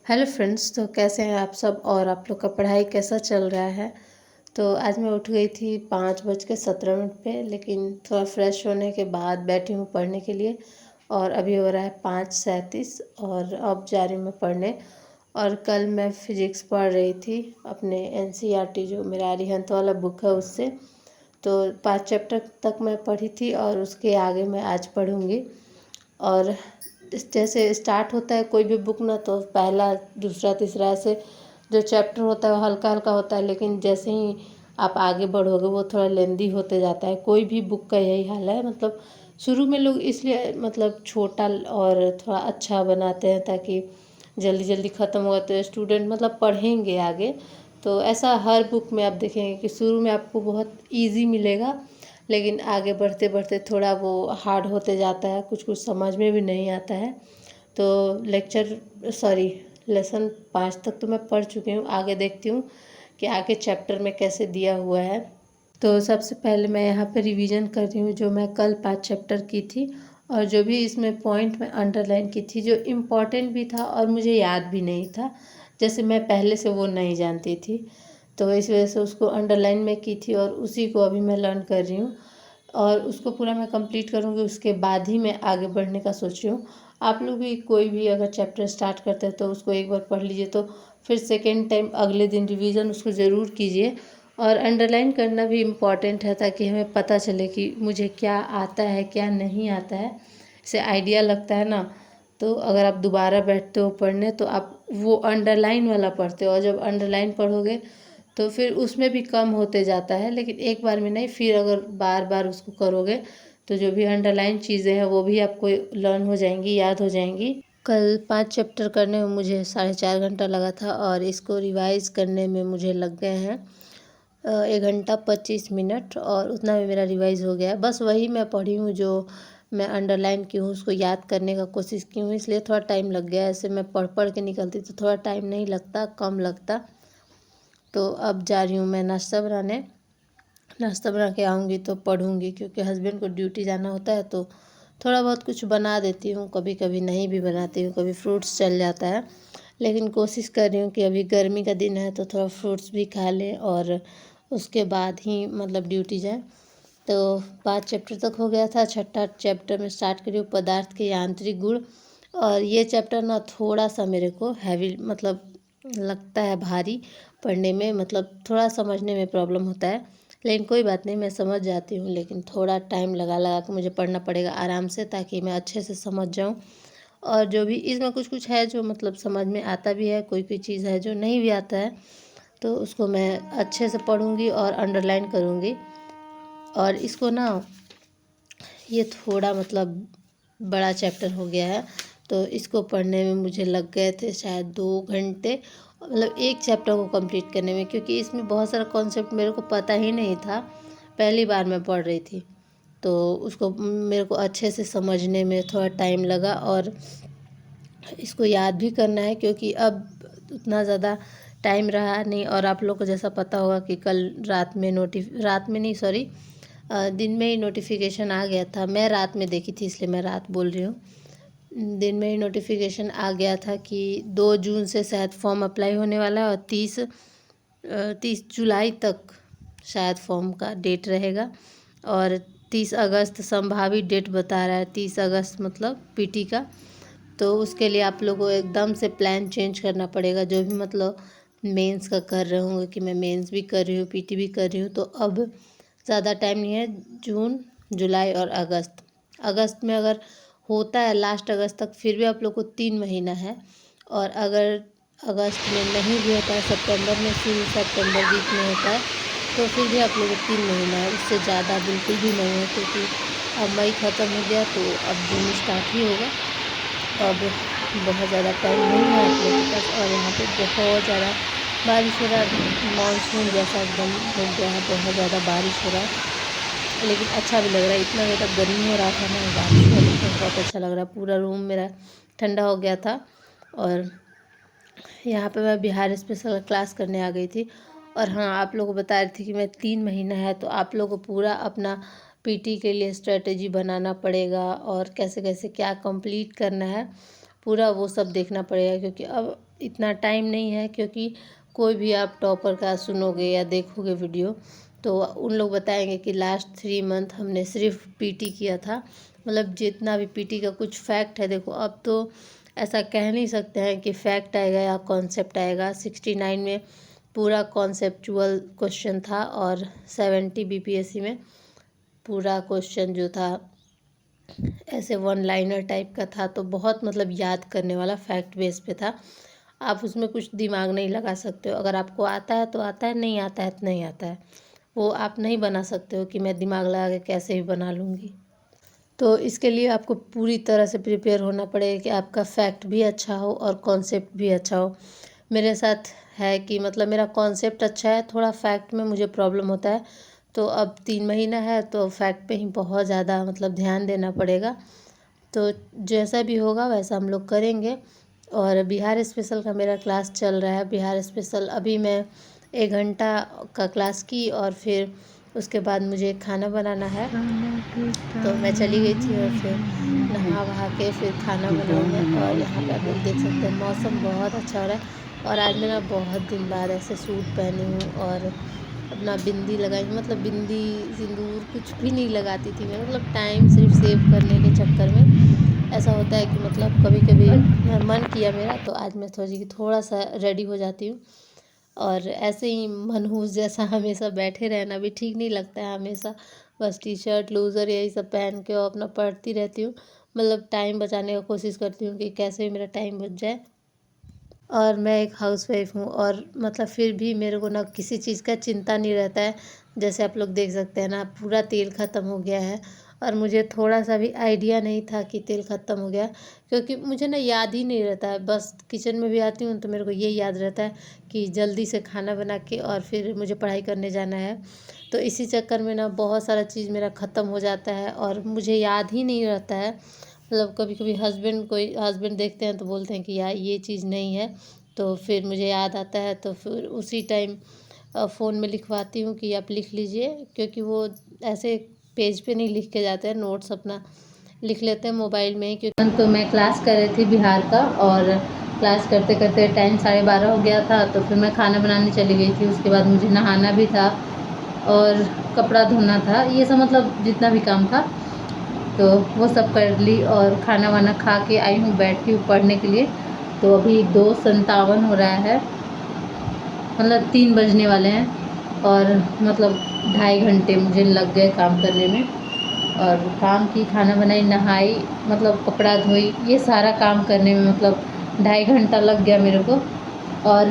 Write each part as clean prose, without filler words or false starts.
Hello friends, तो कैसे हैं आप सब और आप लोग का पढ़ाई कैसा चल रहा है। तो आज मैं उठ गई थी 5:17 पे, लेकिन थोड़ा फ्रेश होने के बाद बैठी हूँ पढ़ने के लिए। और अभी हो रहा है 5:37 और अब जा रही हूँ मैं पढ़ने। और कल मैं फिज़िक्स पढ़ रही थी अपने एनसीईआरटी जो मेरा अरिहंत वाला बुक है उससे। तो 5 चैप्टर तक मैं पढ़ी थी और उसके आगे मैं आज पढ़ूँगी। और जैसे स्टार्ट होता है कोई भी बुक ना, तो पहला दूसरा तीसरा ऐसे जो चैप्टर होता है वो हल्का हल्का होता है, लेकिन जैसे ही आप आगे बढ़ोगे वो थोड़ा लेंदी होते जाता है। कोई भी बुक का यही हाल है। मतलब शुरू में लोग इसलिए मतलब छोटा और थोड़ा अच्छा बनाते हैं ताकि जल्दी जल्दी ख़त्म होगा तो स्टूडेंट मतलब पढ़ेंगे आगे। तो ऐसा हर बुक में आप देखेंगे कि शुरू में आपको बहुत इजी मिलेगा, लेकिन आगे बढ़ते बढ़ते थोड़ा वो हार्ड होते जाता है, कुछ कुछ समझ में भी नहीं आता है। तो लेसन 5 तक तो मैं पढ़ चुकी हूँ। आगे देखती हूँ कि आगे चैप्टर में कैसे दिया हुआ है। तो सबसे पहले मैं यहाँ पे रिवीजन कर रही हूँ जो मैं कल 5 चैप्टर की थी, और जो भी इसमें पॉइंट में अंडरलाइन की थी जो इम्पोर्टेंट भी था और मुझे याद भी नहीं था, जैसे मैं पहले से वो नहीं जानती थी, तो इस वजह से उसको अंडरलाइन में की थी और उसी को अभी मैं लर्न कर रही हूँ। और उसको पूरा मैं कंप्लीट करूँगी, उसके बाद ही मैं आगे बढ़ने का सोच रही हूँ। आप लोग भी कोई भी अगर चैप्टर स्टार्ट करते हैं तो उसको एक बार पढ़ लीजिए, तो फिर सेकेंड टाइम अगले दिन रिवीजन उसको ज़रूर कीजिए। और अंडरलाइन करना भी इम्पॉर्टेंट है ताकि हमें पता चले कि मुझे क्या आता है क्या नहीं आता है, इससे आइडिया लगता है ना। तो अगर आप दोबारा बैठते हो पढ़ने तो आप वो अंडरलाइन वाला पढ़ते हो, और जब अंडरलाइन पढ़ोगे तो फिर उसमें भी कम होते जाता है, लेकिन एक बार में नहीं, फिर अगर बार बार उसको करोगे तो जो भी अंडरलाइन चीज़ें हैं वो भी आपको लर्न हो जाएंगी, याद हो जाएंगी। कल 5 चैप्टर करने में मुझे 4.5 घंटा लगा था और इसको रिवाइज़ करने में मुझे लग गए हैं 1 घंटा 25 मिनट, और उतना में मेरा रिवाइज़ हो गया है। बस वही मैं पढ़ी हूँ जो मैं अंडरलाइन की हूँ, उसको याद करने का कोशिश की हूँ, इसलिए थोड़ा टाइम लग गया। ऐसे मैं पढ़ पढ़ के निकलती तो थोड़ा टाइम नहीं लगता, कम लगता। तो अब जा रही हूँ मैं नाश्ता बनाने। नाश्ता बना के आऊँगी तो पढ़ूँगी, क्योंकि हस्बैंड को ड्यूटी जाना होता है तो थोड़ा बहुत कुछ बना देती हूँ, कभी कभी नहीं भी बनाती हूँ, कभी फ्रूट्स चल जाता है। लेकिन कोशिश कर रही हूँ कि अभी गर्मी का दिन है तो थोड़ा फ्रूट्स भी खा लें और उसके बाद ही मतलब ड्यूटी जाए। तो 5 चैप्टर तक हो गया था, छठा चैप्टर में स्टार्ट करी हूँ पदार्थ के यांत्रिक गुण। और ये चैप्टर ना थोड़ा सा मेरे को हैवी मतलब लगता है भारी पढ़ने में, मतलब थोड़ा समझने में प्रॉब्लम होता है, लेकिन कोई बात नहीं, मैं समझ जाती हूँ। लेकिन थोड़ा टाइम लगा लगा के मुझे पढ़ना पड़ेगा आराम से, ताकि मैं अच्छे से समझ जाऊँ। और जो भी इसमें कुछ कुछ है जो मतलब समझ में आता भी है, कोई कोई चीज़ है जो नहीं भी आता है, तो उसको मैं अच्छे से पढ़ूँगी और अंडरलाइन करूँगी। और इसको ना ये थोड़ा मतलब बड़ा चैप्टर हो गया है, तो इसको पढ़ने में मुझे लग गए थे शायद 2 घंटे, मतलब एक चैप्टर को कंप्लीट करने में, क्योंकि इसमें बहुत सारा कॉन्सेप्ट मेरे को पता ही नहीं था, पहली बार मैं पढ़ रही थी। तो उसको मेरे को अच्छे से समझने में थोड़ा टाइम लगा, और इसको याद भी करना है क्योंकि अब उतना ज़्यादा टाइम रहा नहीं। और आप लोग को जैसा पता होगा कि कल रात में नहीं, सॉरी, दिन में ही नोटिफिकेशन आ गया था। मैं रात में देखी थी इसलिए मैं रात बोल रही हूँ। दिन में ही नोटिफिकेशन आ गया था कि 2 जून से शायद फॉर्म अप्लाई होने वाला है, और 30 जुलाई तक शायद फॉर्म का डेट रहेगा। और 30 अगस्त संभावित डेट बता रहा है, 30 अगस्त मतलब पीटी का। तो उसके लिए आप लोगों को एकदम से प्लान चेंज करना पड़ेगा, जो भी मतलब मेंस का कर रहे होंगे, कि मैं मेंस भी कर रही हूँ पीटी भी कर रही हूँ, तो अब ज़्यादा टाइम नहीं है। जून, जुलाई और अगस्त, अगस्त में अगर होता है लास्ट अगस्त तक, फिर भी आप लोग को 3 महीना है। और अगर अगस्त में नहीं भी होता है, सितंबर में, शुरू सितंबर वीक में होता है, तो फिर भी आप लोग को 3 महीना है, उससे ज़्यादा बिल्कुल भी नहीं है, क्योंकि अब मई ख़त्म हो गया तो अब जून स्टार्ट ही होगा। अब बहुत ज़्यादा टाइम नहीं है आप लोगों के पास। और यहाँ पे बहुत ज़्यादा बारिश हो रहा है, मानसून जैसा एकदम हो गया है, बहुत ज़्यादा बारिश हो रहा है, लेकिन अच्छा भी लग रहा है। इतना ज़्यादा गर्मी हो रहा था ना, बारिश हो रही तो बहुत अच्छा लग रहा है, पूरा रूम मेरा ठंडा हो गया था। और यहाँ पे मैं बिहार स्पेशल क्लास करने आ गई थी। और हाँ, आप लोगों को बता रही थी कि मैं 3 महीना है तो आप लोगों को पूरा अपना पीटी के लिए स्ट्रेटेजी बनाना पड़ेगा, और कैसे कैसे क्या कंप्लीट करना है पूरा वो सब देखना पड़ेगा, क्योंकि अब इतना टाइम नहीं है, क्योंकि कोई भी आप टॉपर का सुनोगे या देखोगे वीडियो तो उन लोग बताएंगे कि लास्ट 3 मंथ हमने सिर्फ पीटी किया था। मतलब जितना भी पीटी का कुछ फैक्ट है, देखो अब तो ऐसा कह नहीं सकते हैं कि फैक्ट आएगा या कॉन्सेप्ट आएगा। 69 में पूरा कॉन्सेप्चुअल क्वेश्चन था और 70 बीपीएससी में पूरा क्वेश्चन जो था ऐसे वन लाइनर टाइप का था। तो बहुत मतलब याद करने वाला फैक्ट बेस पे था। आप उसमें कुछ दिमाग नहीं लगा सकते हो। अगर आपको आता है तो आता है, नहीं आता है तो नहीं आता है। वो आप नहीं बना सकते हो कि मैं दिमाग लगा के कैसे भी बना लूँगी। तो इसके लिए आपको पूरी तरह से प्रिपेयर होना पड़ेगा कि आपका फैक्ट भी अच्छा हो और कॉन्सेप्ट भी अच्छा हो। मेरे साथ है कि मतलब मेरा कॉन्सेप्ट अच्छा है, थोड़ा फैक्ट में मुझे प्रॉब्लम होता है। तो अब 3 महीना है तो फैक्ट पे ही बहुत ज़्यादा मतलब ध्यान देना पड़ेगा। तो जैसा भी होगा वैसा हम लोग करेंगे। और बिहार स्पेशल का मेरा क्लास चल रहा है। बिहार स्पेशल अभी मैं 1 घंटा का क्लास की और फिर उसके बाद मुझे खाना बनाना है। तो मैं चली गई थी और फिर नहा वहा के फिर खाना बनाई मैं। और यहाँ पे आप लोग देख सकते हैं मौसम बहुत अच्छा हो रहा है। और आज मैं ना बहुत दिन बाद ऐसे सूट पहनी हूँ और अपना बिंदी लगाई हूँ। मतलब बिंदी सिंदूर कुछ भी नहीं लगाती थी मैं, मतलब टाइम सिर्फ सेव करने के चक्कर में ऐसा होता है कि मतलब कभी कभी मन किया मेरा तो आज मैं सोची कि थोड़ा सा रेडी हो जाती हूँ। और ऐसे ही मनहूस जैसा हमेशा बैठे रहना भी ठीक नहीं लगता है। हमेशा बस टी शर्ट लूज़र यही सब पहन के और अपना पढ़ती रहती हूँ। मतलब टाइम बचाने का कोशिश करती हूँ कि कैसे भी मेरा टाइम बच जाए। और मैं एक हाउसवाइफ हूँ और मतलब फिर भी मेरे को ना किसी चीज़ का चिंता नहीं रहता है। जैसे आप लोग देख सकते हैं ना, पूरा तेल ख़त्म हो गया है और मुझे थोड़ा सा भी आइडिया नहीं था कि तेल ख़त्म हो गया। क्योंकि मुझे ना याद ही नहीं रहता है। बस किचन में भी आती हूँ तो मेरे को ये याद रहता है कि जल्दी से खाना बना के और फिर मुझे पढ़ाई करने जाना है। तो इसी चक्कर में ना बहुत सारा चीज़ मेरा ख़त्म हो जाता है और मुझे याद ही नहीं रहता है। मतलब कभी कभी हस्बैंड देखते हैं तो बोलते हैं कि यार ये चीज़ नहीं है। तो फिर मुझे याद आता है तो फिर उसी टाइम फ़ोन में लिखवाती हूँ कि आप लिख लीजिए। क्योंकि वो ऐसे पेज पे नहीं लिख के जाते हैं, नोट्स अपना लिख लेते हैं मोबाइल में ही। क्योंकि तो मैं क्लास कर रही थी बिहार का और क्लास करते करते टाइम 12:30 हो गया था। तो फिर मैं खाना बनाने चली गई थी। उसके बाद मुझे नहाना भी था और कपड़ा धोना था, ये सब मतलब जितना भी काम था तो वो सब कर ली। और खाना वाना खा के आई हूँ, बैठी हूँ पढ़ने के लिए। तो अभी 2:57 हो रहा है, मतलब 3 बजने वाले हैं। और मतलब 2.5 घंटे मुझे लग गए काम करने में। और काम की, खाना बनाई, नहाई, मतलब कपड़ा धोई, ये सारा काम करने में मतलब 2.5 घंटा लग गया मेरे को। और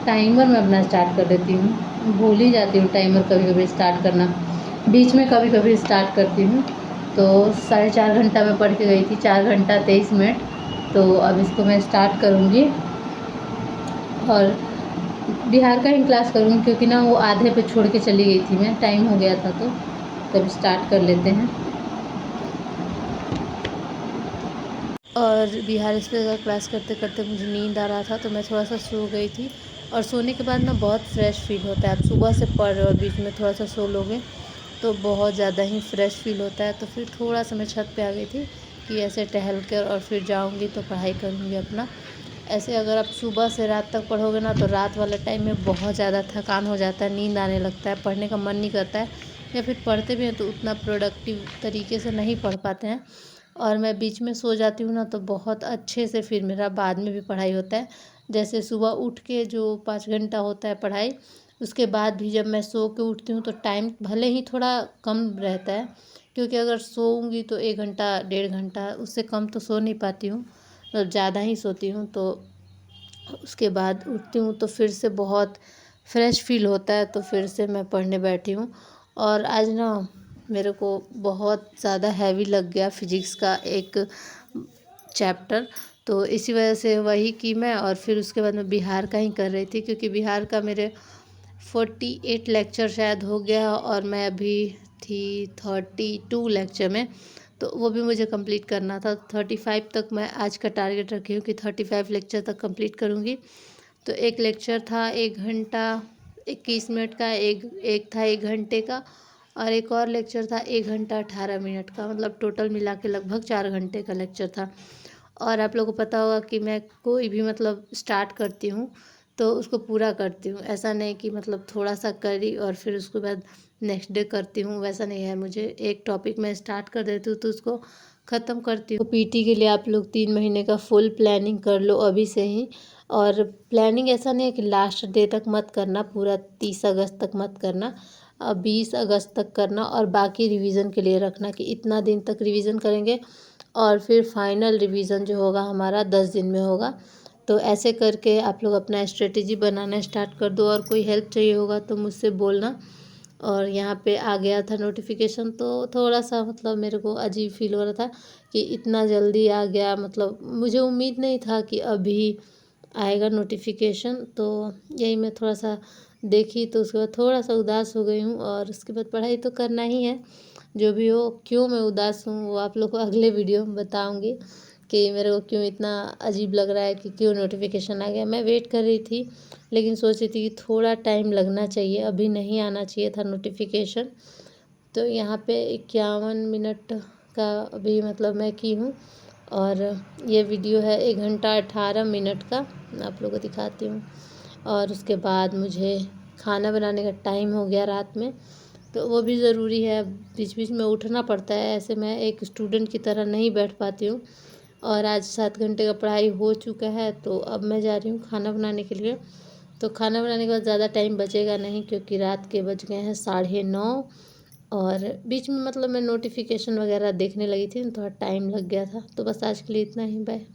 टाइमर मैं अपना स्टार्ट कर देती हूँ, भूल ही जाती हूँ टाइमर कभी कभी स्टार्ट करना, बीच में कभी कभी स्टार्ट करती हूँ। तो 4.5 घंटा मैं पढ़ के गई थी, 4 घंटा 23 मिनट। तो अब इसको मैं स्टार्ट करूँगी और बिहार का ही क्लास करूँगी क्योंकि ना वो आधे पे छोड़ के चली गई थी मैं, टाइम हो गया था। तो तब स्टार्ट कर लेते हैं। और बिहार स्पेशल का क्लास करते करते मुझे नींद आ रहा था तो मैं थोड़ा सा सो गई थी। और सोने के बाद ना बहुत फ्रेश फील होता है। आप सुबह से पढ़ रहे हो और बीच में थोड़ा सा सो लोगे तो बहुत ज़्यादा ही फ्रेश फील होता है। तो फिर थोड़ा सा मैं छत पे आ गई थी कि ऐसे टहल कर और फिर जाऊंगी तो पढ़ाई करूंगी अपना। ऐसे अगर आप सुबह से रात तक पढ़ोगे ना तो रात वाले टाइम में बहुत ज़्यादा थकान हो जाता है, नींद आने लगता है, पढ़ने का मन नहीं करता है। या फिर पढ़ते भी हैं तो उतना प्रोडक्टिव तरीके से नहीं पढ़ पाते हैं। और मैं बीच में सो जाती हूँ ना तो बहुत अच्छे से फिर मेरा बाद में भी पढ़ाई होता है। जैसे सुबह उठ के जो 5 घंटा होता है पढ़ाई, उसके बाद भी जब मैं सो के उठती हूँ तो टाइम भले ही थोड़ा कम रहता है। क्योंकि अगर सोऊंगी तो 1 घंटा 1.5 घंटा, उससे कम तो सो नहीं पाती हूँ, मतलब ज़्यादा ही सोती हूँ। तो उसके बाद उठती हूँ तो फिर से बहुत फ्रेश फील होता है तो फिर से मैं पढ़ने बैठी हूँ। और आज ना मेरे को बहुत ज़्यादा हैवी लग गया फिजिक्स का एक चैप्टर। तो इसी वजह से वही की मैं। और फिर उसके बाद मैं बिहार का ही कर रही थी क्योंकि बिहार का मेरे 48 लेक्चर शायद हो गया और मैं अभी थी 32 लेक्चर में। तो वो भी मुझे कंप्लीट करना था। 35 तक मैं आज का टारगेट रखी हूँ कि 35 लेक्चर तक कंप्लीट करूँगी। तो एक लेक्चर था 1 घंटा 21 मिनट का, एक एक था 1 घंटे का, और एक और लेक्चर था 1 घंटा 18 मिनट का। मतलब टोटल मिला के लगभग 4 घंटे का लेक्चर था। और आप लोगों को पता होगा कि मैं कोई भी मतलब स्टार्ट करती हूँ तो उसको पूरा करती हूँ। ऐसा नहीं कि मतलब थोड़ा सा करी और फिर उसके बाद नेक्स्ट डे करती हूँ, वैसा नहीं है। मुझे एक टॉपिक मैं स्टार्ट कर देती हूँ तो उसको ख़त्म करती हूँ। तो पीटी के लिए आप लोग 3 महीने का फुल प्लानिंग कर लो अभी से ही। और प्लानिंग ऐसा नहीं है कि लास्ट डे तक मत करना, पूरा 30 अगस्त तक मत करना, 20 अगस्त तक करना, और बाकी रिवीजन के लिए रखना कि इतना दिन तक रिवीजन करेंगे और फिर फाइनल रिवीजन जो होगा हमारा 10 दिन में होगा। तो ऐसे करके आप लोग अपना स्ट्रेटेजी बनाना स्टार्ट कर दो। और कोई हेल्प चाहिए होगा तो मुझसे बोलना। और यहाँ पे आ गया था नोटिफिकेशन तो थोड़ा सा मतलब मेरे को अजीब फील हो रहा था कि इतना जल्दी आ गया, मतलब मुझे उम्मीद नहीं था कि अभी आएगा नोटिफिकेशन। तो यही मैं थोड़ा सा देखी तो उसके बाद थोड़ा सा उदास हो गई हूँ। और उसके बाद पढ़ाई तो करना ही है, जो भी हो। क्यों मैं उदास हूँ वो आप लोग को अगले वीडियो में बताऊँगी कि मेरे को क्यों इतना अजीब लग रहा है, कि क्यों नोटिफिकेशन आ गया। मैं वेट कर रही थी लेकिन सोच रही थी कि थोड़ा टाइम लगना चाहिए, अभी नहीं आना चाहिए था नोटिफिकेशन। तो यहाँ पे 51 मिनट का अभी मतलब मैं की हूँ। और ये वीडियो है 1 घंटा 18 मिनट का, मैं आप लोगों को दिखाती हूँ। और उसके बाद मुझे खाना बनाने का टाइम हो गया रात में, तो वो भी ज़रूरी है, बीच बीच में उठना पड़ता है, ऐसे मैं एक स्टूडेंट की तरह नहीं बैठ पाती हूँ। और आज 7 घंटे का पढ़ाई हो चुका है तो अब मैं जा रही हूँ खाना बनाने के लिए। तो खाना बनाने के बाद ज़्यादा टाइम बचेगा नहीं, क्योंकि रात के बज गए हैं 9:30। और बीच में मतलब मैं नोटिफिकेशन वगैरह देखने लगी थी, थोड़ा टाइम लग गया था। तो बस आज के लिए इतना ही, बाय।